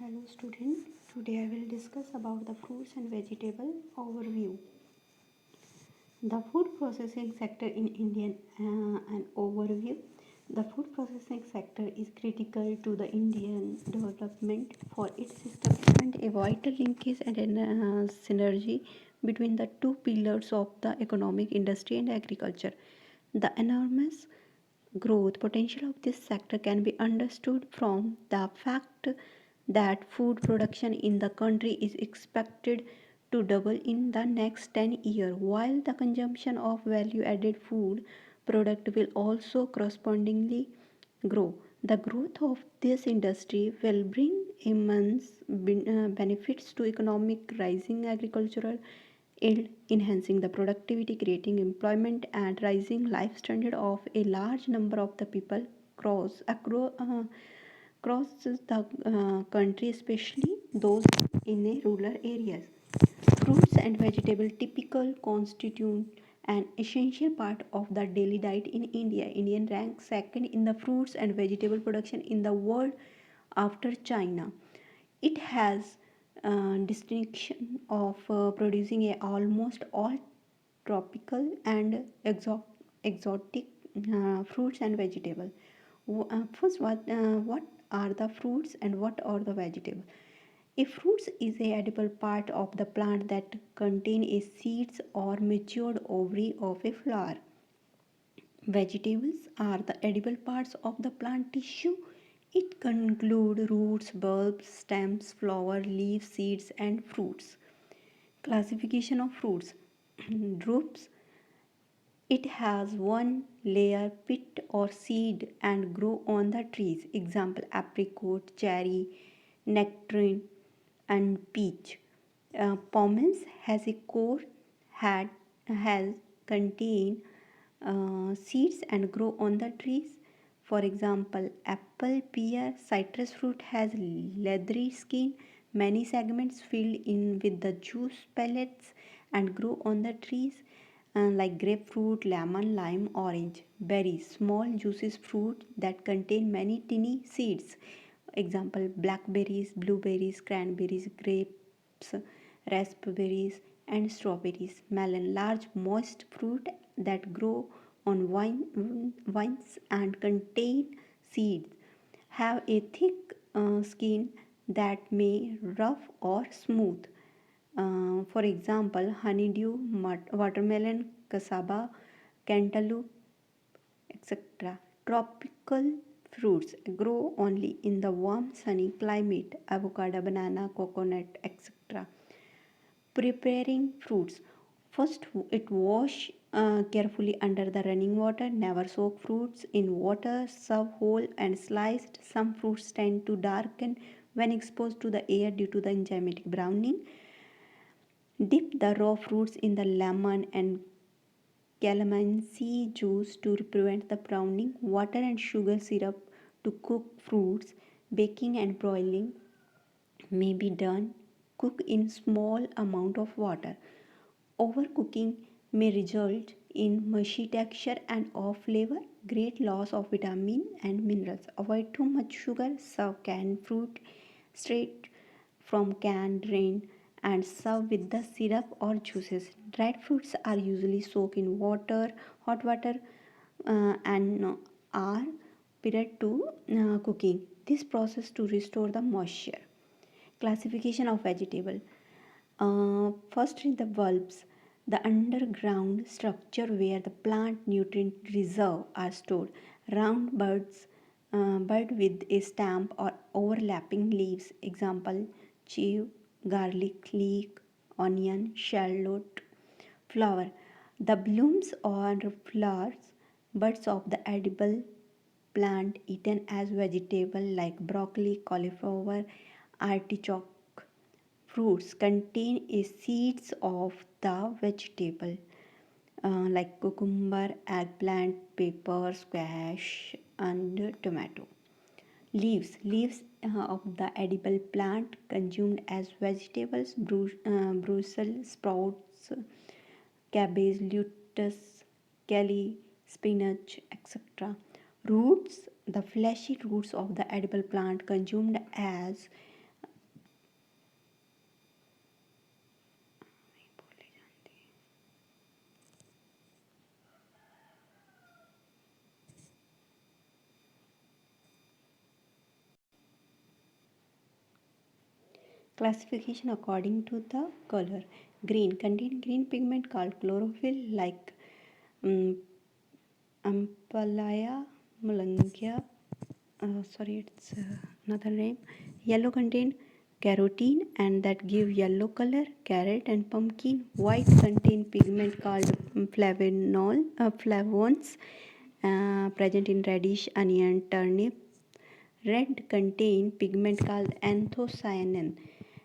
Hello student, today I will discuss about the fruits and vegetable overview. The food processing sector in India, an overview. The food processing sector is critical to the Indian development for its establishment a vital linkage and synergy between the two pillars of the economic industry and agriculture. The enormous growth potential of this sector can be understood from the fact that food production in the country is expected to double in the next 10 years, while the consumption of value added food product will also correspondingly grow. The growth of this industry will bring immense benefits to economic rising agricultural yield, enhancing the productivity, creating employment, and rising life standard of a large number of the people across the country, especially those in the rural areas. Fruits and vegetables typically constitute an essential part of the daily diet in India. India ranks second in the fruits and vegetable production in the world after China. It has distinction of producing a almost all tropical and exotic fruits and vegetables. First, what are the fruits and what are the vegetables? A fruit is a edible part of the plant that contain a seeds or matured ovary of a flower. Vegetables are the edible parts of the plant tissue. It include roots, bulbs, stems, flower, leaves, seeds, and fruits. Classification of fruits. Drupes. It has one layer pit or seed and grow on the trees. Example: apricot, cherry, nectarine, and peach. Pomace has a core, had has contain seeds and grow on the trees. For example, apple, pear, citrus fruit has leathery skin, many segments filled in with the juice pellets and grow on the trees, like grapefruit, lemon, lime, orange. Berries, small juices fruit that contain many tiny seeds. Example: blackberries, blueberries, cranberries, grapes, raspberries, and strawberries. Melon, large moist fruit that grow on vines and contain seeds. Have a thick skin that may rough or smooth. For example, honeydew, watermelon, cassava, cantaloupe, etc. Tropical fruits grow only in the warm sunny climate: avocado, banana, coconut, etc. Preparing fruits. First, it wash carefully under the running water. Never soak fruits in water. Serve whole and sliced. Some fruits tend to darken when exposed to the air due to the enzymatic browning. Dip the raw fruits in the lemon and calamansi juice to prevent the browning. Water and sugar syrup to cook fruits. Baking and broiling may be done. Cook in small amount of water. Overcooking may result in mushy texture and off flavor, great loss of vitamin and minerals. Avoid too much sugar. Serve canned fruit straight from can, drain, and serve with the syrup or juices. Dried fruits are usually soaked in hot water, and are prior to cooking. This process to restore the moisture. Classification of vegetable. First is the bulbs, the underground structure where the plant nutrient reserve are stored. Round bud with a stamp or overlapping leaves. Example: chive, garlic, leek, onion, shallot. Flower, the blooms or flowers, buds of the edible plant eaten as vegetable like broccoli, cauliflower, artichoke. Fruits contain a seeds of the vegetable, like cucumber, eggplant, pepper, squash, and tomato. Leaves of the edible plant consumed as vegetables: Brussels sprouts, cabbage, lettuce, kale, spinach, etc. Roots, the fleshy roots of the edible plant consumed as Classification according to the color. Green contain green pigment called chlorophyll, like um, Ampalaya Malangia. Sorry, it's another name. Yellow contain carotene and that give yellow color. Carrot and pumpkin. White contain pigment called flavones, present in radish, onion, turnip. Red contain pigment called anthocyanin.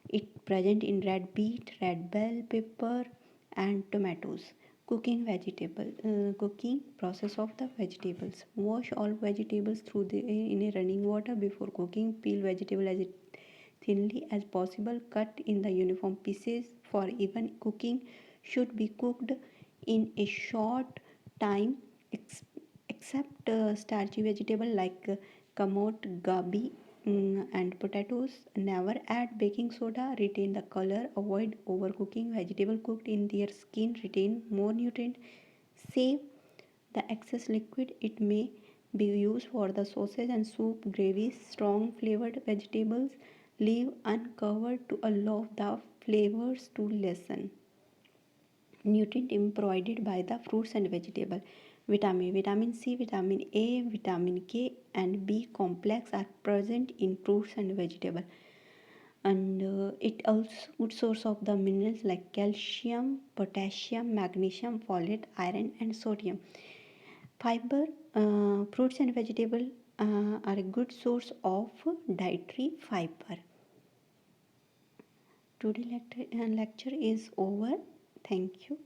It present in red beet, red bell pepper, and tomatoes. Cooking process of the vegetables. Wash all vegetables in a running water before cooking. Peel vegetable as thinly as possible. Cut in the uniform pieces for even cooking. Should be cooked in a short time, except starchy vegetable like kamot, gabi, and potatoes. Never add baking soda. Retain the color. Avoid overcooking. Vegetable cooked in their skin retain more nutrient. Save the excess liquid. It may be used for the sausage and soup, gravies. Strong flavored vegetables leave uncovered to allow the flavors to lessen. Nutrient provided by the fruits and vegetable. Vitamin C, vitamin A, vitamin K, and B complex are present in fruits and vegetable. And it also good source of the minerals like calcium, potassium, magnesium, folate, iron, and sodium. Fiber, fruits and vegetable are a good source of dietary fiber. Today lecture is over. Thank you.